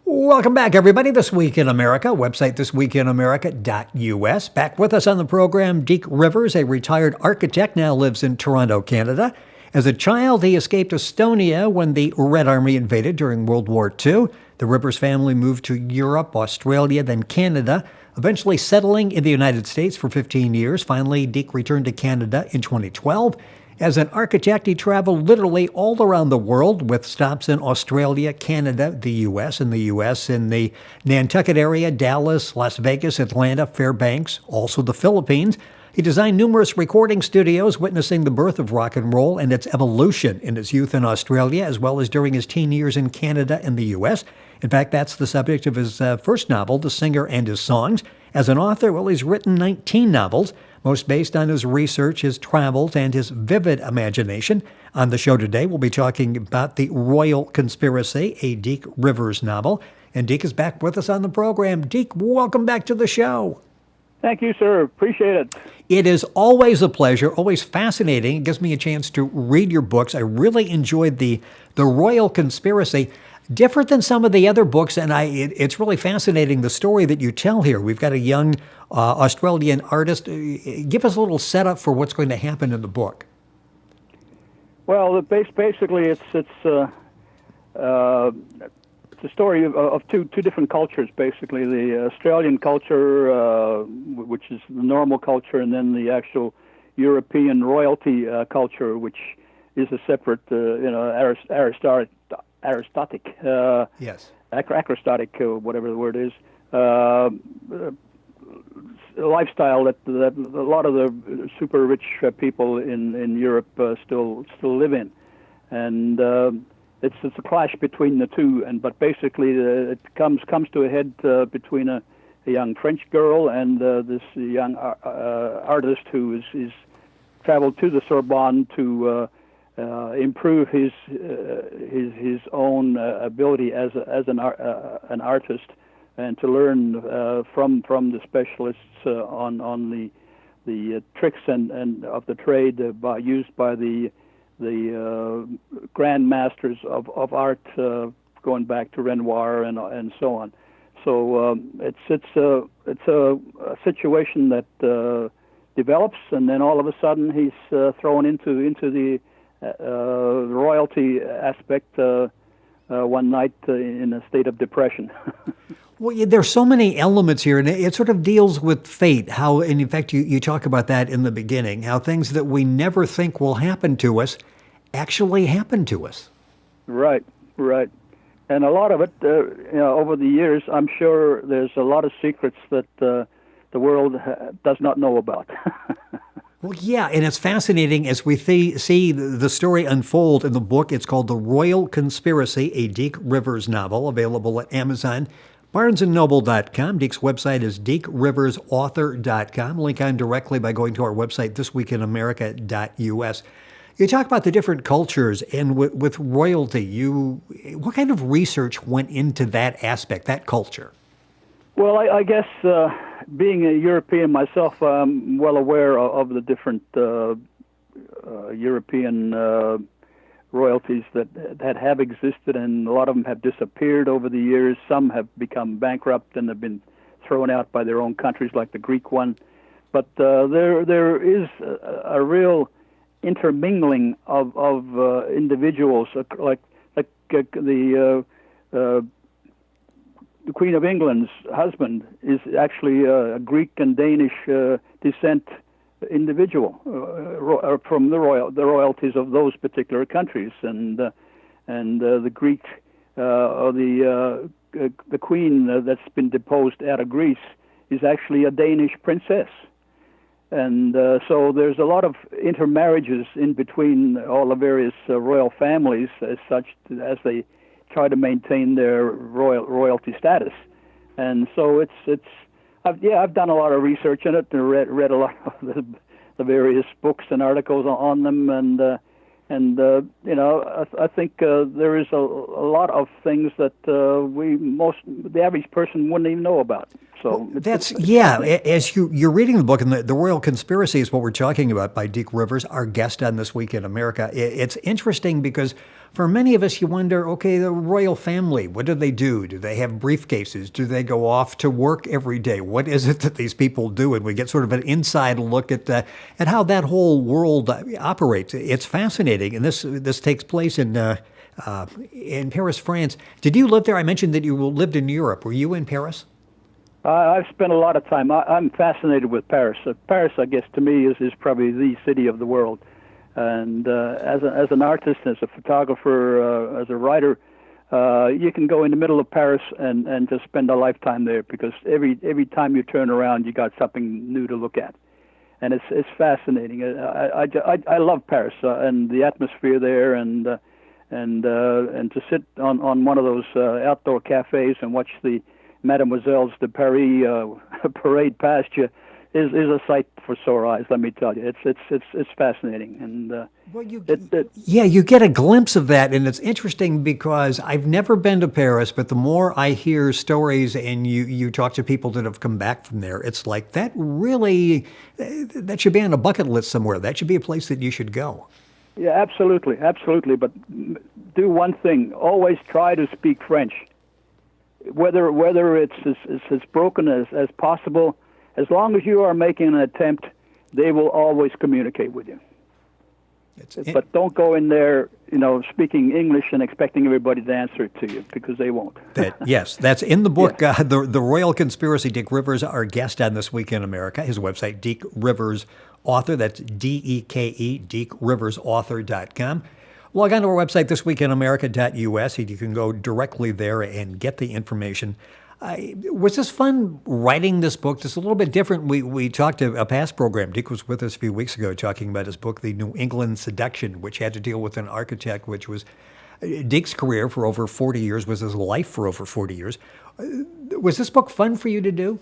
Welcome back, everybody. This Week in America, website thisweekinamerica.us. Back with us on the program, Deke Rivers, a retired architect, now lives in Toronto, Canada. As a child, he escaped Estonia when the Red Army invaded during World War II. The Rivers family moved to Europe, Australia, then Canada, eventually settling in the United States for 15 years. Finally, Deke returned to Canada in 2012. As an architect, he traveled literally all around the world with stops in Australia, Canada, the U.S., in the Nantucket area, Dallas, Las Vegas, Atlanta, Fairbanks, also the Philippines. He designed numerous recording studios, witnessing the birth of rock and roll and its evolution in his youth in Australia, as well as during his teen years in Canada and the U.S. In fact, that's the subject of his first novel, The Singer and His Songs. As an author, well, he's written 19 novels, most based on his research, his travels, and his vivid imagination. On the show today, we'll be talking about The Royal Conspiracy, a Deke Rivers novel. And Deke is back with us on the program. Deke, welcome back to the show. Thank you, sir. Appreciate it. It is always a pleasure, always fascinating. It gives me a chance to read your books. I really enjoyed the Royal Conspiracy. Different than some of the other books, and it's really fascinating, the story that you tell here. We've got a young Australian artist. Give us a little setup for what's going to happen in the book. Well, basically, it's a story of two different cultures. Basically, the Australian culture, which is the normal culture, and then the actual European royalty culture, which is a separate, aristocratic, yes, acrostatic, whatever the word is, lifestyle that a lot of the super rich people in Europe still live in, and it's a clash between the two. But basically, it comes to a head between a young French girl and this young artist who is traveled to the Sorbonne to improve his own ability as an artist, and to learn from the specialists on the tricks and of the trade used by the grand masters of art, going back to Renoir and so on. So it's a situation that develops, and then all of a sudden he's thrown into the royalty aspect one night in a state of depression. Well, there's so many elements here, and it sort of deals with fate, how, and in fact, you talk about that in the beginning, how things that we never think will happen to us actually happen to us. Right. And a lot of it, over the years, I'm sure there's a lot of secrets that the world does not know about. Well, yeah, and it's fascinating as we see the story unfold in the book. It's called The Royal Conspiracy, a Deke Rivers novel, available at Amazon, BarnesandNoble.com. Deke's website is DekeRiversAuthor.com. Link on directly by going to our website, thisweekinamerica.us. You talk about the different cultures, and with royalty, what kind of research went into that aspect, that culture? Well, I guess being a European myself, I'm well aware of the different European royalties that have existed, and a lot of them have disappeared over the years. Some have become bankrupt and have been thrown out by their own countries, like the Greek one. But there is a real intermingling of individuals, like the Queen of England's husband is actually a Greek and Danish descent individual from the royalties of those particular countries, and the Greek or the Queen that's been deposed out of Greece is actually a Danish princess. And so there's a lot of intermarriages in between all the various royal families, as as they try to maintain their royalty status. And so I've done a lot of research in it and read a lot of the various books and articles on them, and I think there is a lot of things that the average person wouldn't even know about. So as you're reading the book, and the Royal Conspiracy is what we're talking about by Deke Rivers, our guest on This Week in America. It's interesting because For many of us, you wonder, okay, the royal family, what do they do? Do they have briefcases? Do they go off to work every day? What is it that these people do? And we get sort of an inside look at how that whole world operates. It's fascinating, and this takes place in Paris, France. Did you live there? I mentioned that you lived in Europe. Were you in Paris? I've spent a lot of time. I'm fascinated with Paris. Paris, I guess, to me is probably the city of the world. And as an artist, as a photographer, as a writer, you can go in the middle of Paris and just spend a lifetime there, because every time you turn around, you got something new to look at, and it's fascinating. I love Paris and the atmosphere there, and to sit on one of those outdoor cafes and watch the Mademoiselles de Paris parade past you is a sight for sore eyes. Let me tell you, it's fascinating, and you get a glimpse of that, and it's interesting because I've never been to Paris, but the more I hear stories and you talk to people that have come back from there, it's like that should be on a bucket list somewhere. That should be a place that you should go. Yeah, absolutely. But do one thing: always try to speak French. Whether it's as broken as possible, as long as you are making an attempt, they will always communicate with you. But don't go in there, speaking English and expecting everybody to answer it to you, because they won't. Yes, that's in the book, yeah. The Royal Conspiracy. Deke Rivers, our guest on This Week in America. His website, Deke Rivers Author. That's DEKE, DekeRiversAuthor.com. Log on to our website, thisweekinamerica.us, and you can go directly there and get the information. Was this fun writing this book? Just a little bit different. We talked to a past program. Deke was with us a few weeks ago talking about his book, The New England Seduction, which had to deal with an architect, which was Deke's career for over 40 years, was his life for over 40 years. Was this book fun for you to do?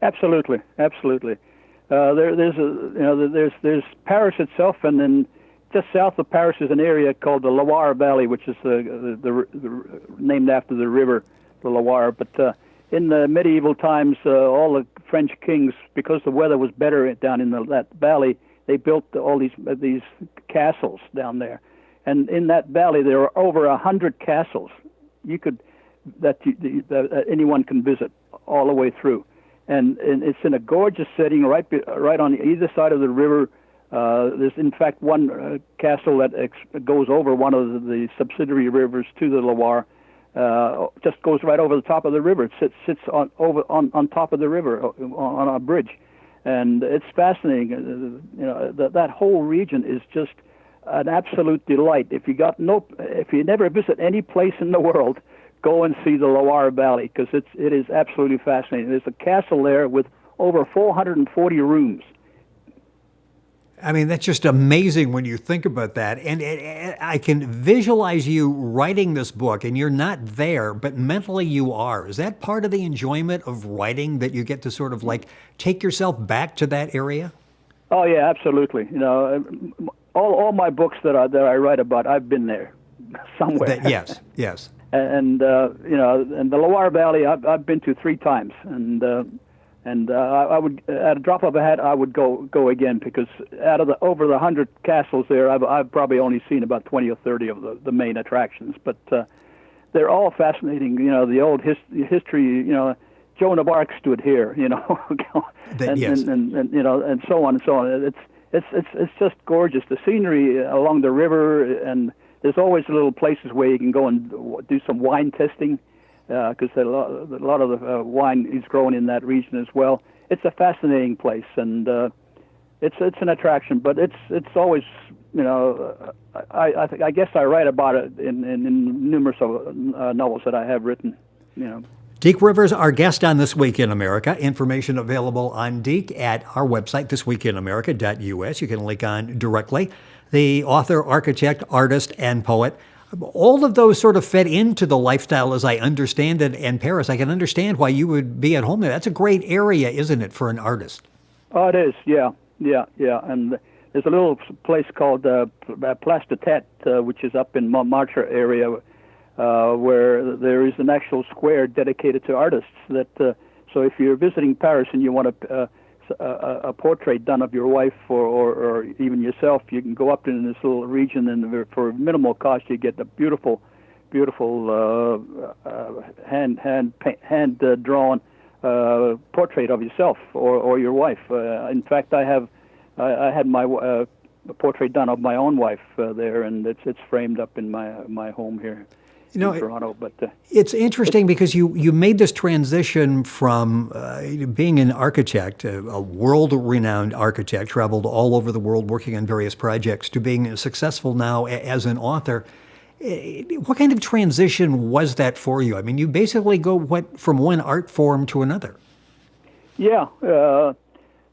Absolutely. There's Paris itself, and then just south of Paris is an area called the Loire Valley, which is the named after the river, the Loire. But in the medieval times, all the French kings, because the weather was better down in that valley, they built all these castles down there. And in that valley, there are over 100 castles that anyone can visit all the way through. And it's in a gorgeous setting, right on either side of the river. There's in fact one castle that goes over one of the subsidiary rivers to the Loire. Just goes right over the top of the river. It sits on top of the river on a bridge, and it's fascinating. That whole region is just an absolute delight. If you never visit any place in the world, go and see the Loire Valley, because it is absolutely fascinating. There's a castle there with over 440 rooms. I mean, that's just amazing when you think about that. And I can visualize you writing this book, and you're not there, but mentally you are. Is that part of the enjoyment of writing, that you get to sort of like take yourself back to that area? Oh, yeah, absolutely. All my books that I write about, I've been there somewhere. Yes. And the Loire Valley, I've been to 3 times, and I would, at a drop of a hat, I would go again, because out of over the 100 castles there, I've probably only seen about 20 or 30 of the main attractions, but they're all fascinating. The old history. Joan of Arc stood here. And so on and so on. It's just gorgeous. The scenery along the river, and there's always little places where you can go and do some wine testing, because a lot of the wine is grown in that region as well. It's a fascinating place, and it's an attraction. But it's always, I guess I write about it in numerous novels that I have written. Deke Rivers, our guest on This Week in America. Information available on Deke at our website, thisweekinamerica.us. You can link on directly. The author, architect, artist, and poet. All of those sort of fed into the lifestyle as I understand it in Paris. I can understand why you would be at home there. That's a great area, isn't it, for an artist? Oh, it is, yeah. And there's a little place called Place de Tête, which is up in Montmartre area, where there is an actual square dedicated to artists. So if you're visiting Paris and you want to a portrait done of your wife or even yourself, you can go up in this little region, and for minimal cost, you get a beautiful hand drawn portrait of yourself or your wife. In fact, I had my portrait done of my own wife there, and it's framed up in my home here. In Toronto, but it's interesting because you made this transition from being an architect, a world-renowned architect, traveled all over the world working on various projects, to being successful now as an author. What kind of transition was that for you? I mean, you basically went from one art form to another. Yeah,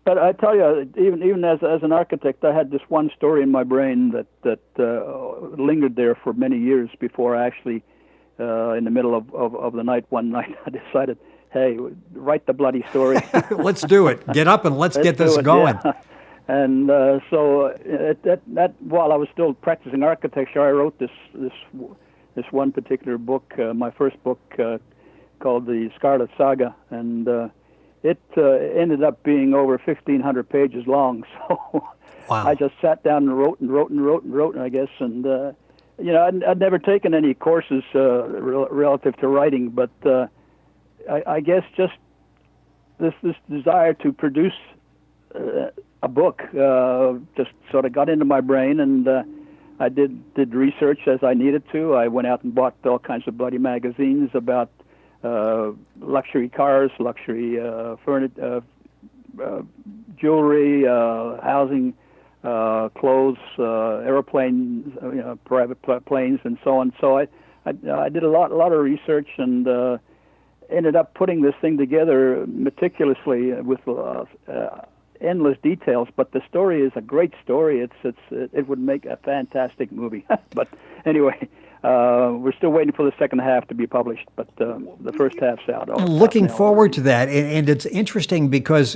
but I tell you, even as an architect, I had this one story in my brain that lingered there for many years before I actually, in the middle of the night, one night, I decided, hey, write the bloody story. Let's do it. Get up and let's get this going. Yeah. And so that while I was still practicing architecture, I wrote this one particular book, my first book, called the Scarlet Saga, and it ended up being over 1,500 pages long. So wow. I just sat down and wrote, I guess. And I'd never taken any courses relative to writing, but I guess just this desire to produce a book just sort of got into my brain, and I did research as I needed to. I went out and bought all kinds of bloody magazines about luxury cars, luxury furniture, jewelry, housing, clothes, airplanes, private planes, and so on. So I did a lot of research and ended up putting this thing together meticulously with endless details. But the story is a great story. It would make a fantastic movie. But anyway. We're still waiting for the second half to be published, but the first half's out. Looking forward to that, and it's interesting because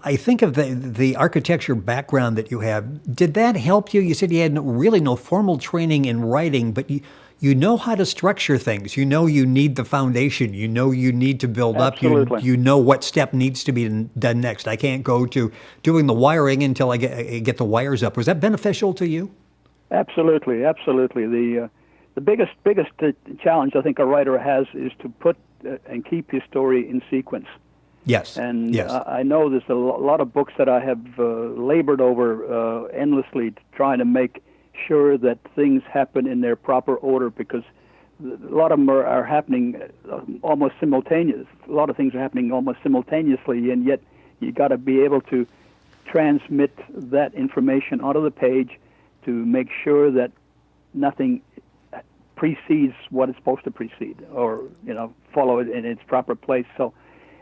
I think of the architecture background that you have. Did that help you? You said you had really no formal training in writing, but you know how to structure things. You know you need the foundation. You know you need to build Absolutely. up. You know what step needs to be done next. I can't go to doing the wiring until I get the wires up. Was that beneficial to you? Absolutely. The biggest challenge I think a writer has is to put and keep his story in sequence. Yes. And yes. I know there's a lot of books that I have labored over endlessly, trying to make sure that things happen in their proper order, because a lot of them are happening almost simultaneous. A lot of things are happening almost simultaneously, and yet you got to be able to transmit that information onto the page to make sure that nothing precedes what it's supposed to precede, or follow it in its proper place. So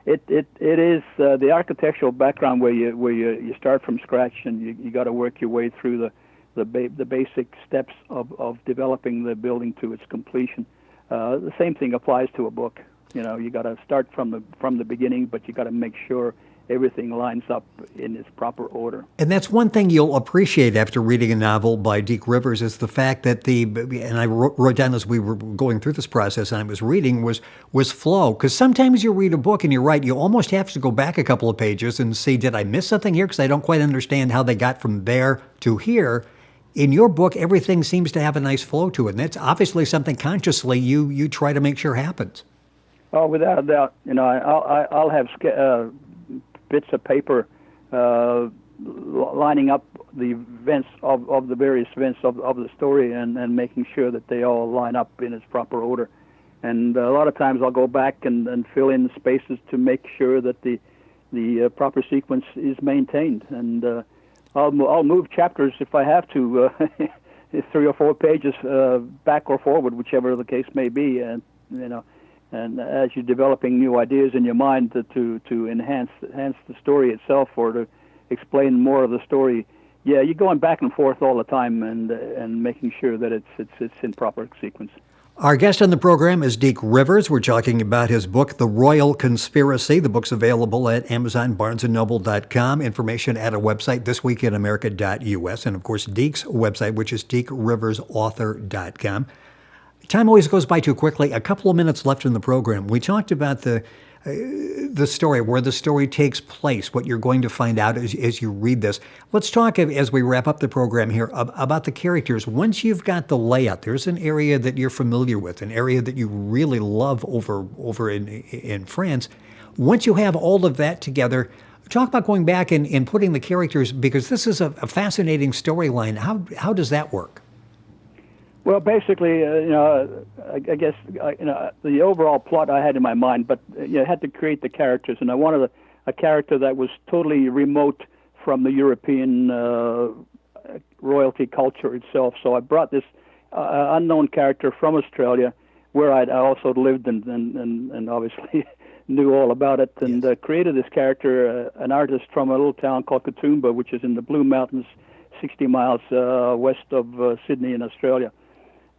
it is the architectural background where you start from scratch, and you got to work your way through the basic steps of developing the building to its completion. The same thing applies to a book. You got to start from the beginning, but you got to make sure everything lines up in its proper order. And that's one thing you'll appreciate after reading a novel by Deke Rivers, is the fact that and I wrote down as we were going through this process and I was reading, was flow. Because sometimes you read a book and you're right, you almost have to go back a couple of pages and see, did I miss something here? Because I don't quite understand how they got from there to here. In your book, everything seems to have a nice flow to it. And that's obviously something consciously you try to make sure happens. Oh, without a doubt. I'll have bits of paper lining up the events of the various events of the story, and making sure that they all line up in its proper order. And a lot of times I'll go back and fill in the spaces to make sure that the proper sequence is maintained. And I'll move chapters if I have to, 3 or 4 pages back or forward, whichever the case may be. And and as you're developing new ideas in your mind to enhance the story itself, or to explain more of the story, you're going back and forth all the time, and making sure that it's in proper sequence. Our guest on the program is Deke Rivers. We're talking about his book, The Royal Conspiracy. The book's available at Amazon, BarnesandNoble.com. Information at our website, thisweekinamerica.us. And, of course, Deke's website, which is DekeRiversAuthor.com. Time always goes by too quickly. A couple of minutes left in the program. We talked about the the story, where the story takes place, what you're going to find out as you read this. Let's talk, as we wrap up the program here, about the characters. Once you've got the layout, there's an area that you're familiar with, an area that you really love over in France. Once you have all of that together, talk about going back and putting the characters, because this is a fascinating storyline. How does that work? Well, basically, I guess the overall plot I had in my mind, but you had to create the characters, and I wanted a character that was totally remote from the European royalty culture itself. So I brought this unknown character from Australia, where I also lived and obviously knew all about it, and created this character, an artist from a little town called Katoomba, which is in the Blue Mountains, 60 miles west of Sydney in Australia.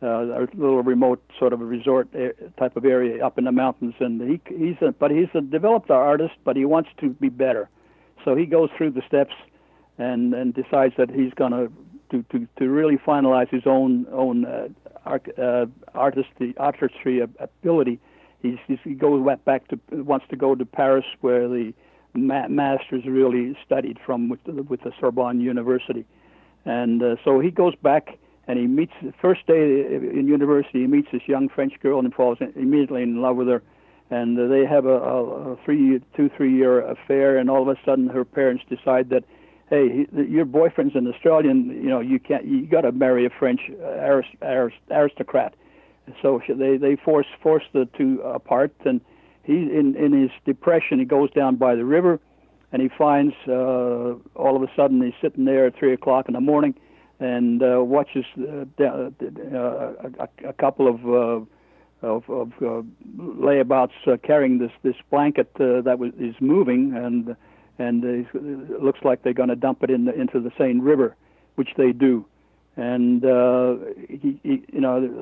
A little remote sort of a resort type of area up in the mountains, and he's a developed artist, but he wants to be better. So he goes through the steps and decides that he's going to really finalize his own artistry ability. He goes back wants to go to Paris, where the masters really studied from with the Sorbonne University, and so he goes back. And he meets, the first day in university, he meets this young French girl and falls immediately in love with her. And they have a 3-year affair, and all of a sudden her parents decide that, hey, your boyfriend's an Australian, you got to marry a French aristocrat. So they force the two apart, and he, in his depression, he goes down by the river, and he finds, all of a sudden, he's sitting there at 3 o'clock in the morning, and watches a couple of layabouts carrying this blanket that is moving, and it looks like they're going to dump it into the Seine River, which they do. And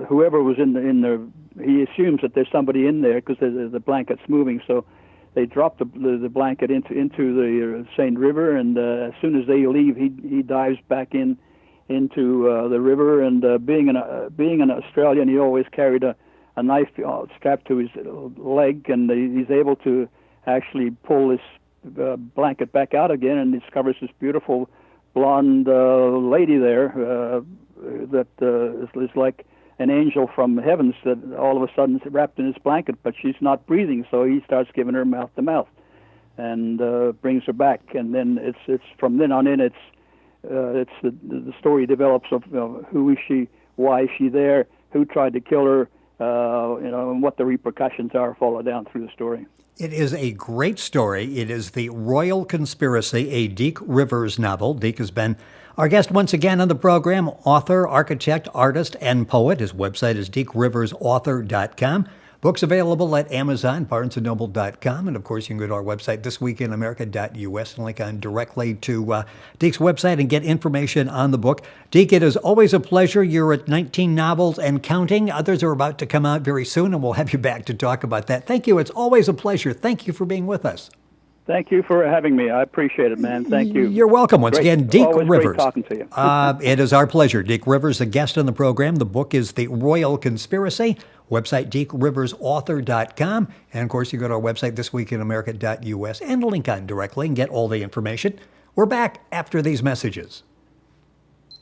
whoever was in there, he assumes that there's somebody in there because the blanket's moving. So they drop the blanket into the Seine River, and as soon as they leave, he dives back into the river, and being an Australian, he always carried a knife strapped to his leg, and he's able to actually pull this blanket back out again, and discovers this beautiful blonde lady there that is like an angel from the heavens, that all of a sudden is wrapped in his blanket, but she's not breathing, so he starts giving her mouth to mouth and brings her back, and then it's from then on in, the story develops of who is she, why is she there, who tried to kill her, and what the repercussions are followed down through the story. It is a great story. It is The Royal Conspiracy, a Deke Rivers novel. Deke has been our guest once again on the program, author, architect, artist, and poet. His website is DekeRiversAuthor.com. Books available at Amazon, BarnesandNoble.com, and of course you can go to our website, thisweekinamerica.us, and link on directly to Deke's website and get information on the book. Deke, it is always a pleasure. You're at 19 novels and counting. Others are about to come out very soon, and we'll have you back to talk about that. Thank you. It's always a pleasure. Thank you for being with us. Thank you for having me. I appreciate it, man. Thank you. You're welcome. Once again, Deke Always Rivers. Great talking to you. It is our pleasure. Deke Rivers, a guest on the program. The book is The Royal Conspiracy. Website, DekeRiversAuthor.com. And, of course, you go to our website, thisweekinamerica.us, and link on directly and get all the information. We're back after these messages.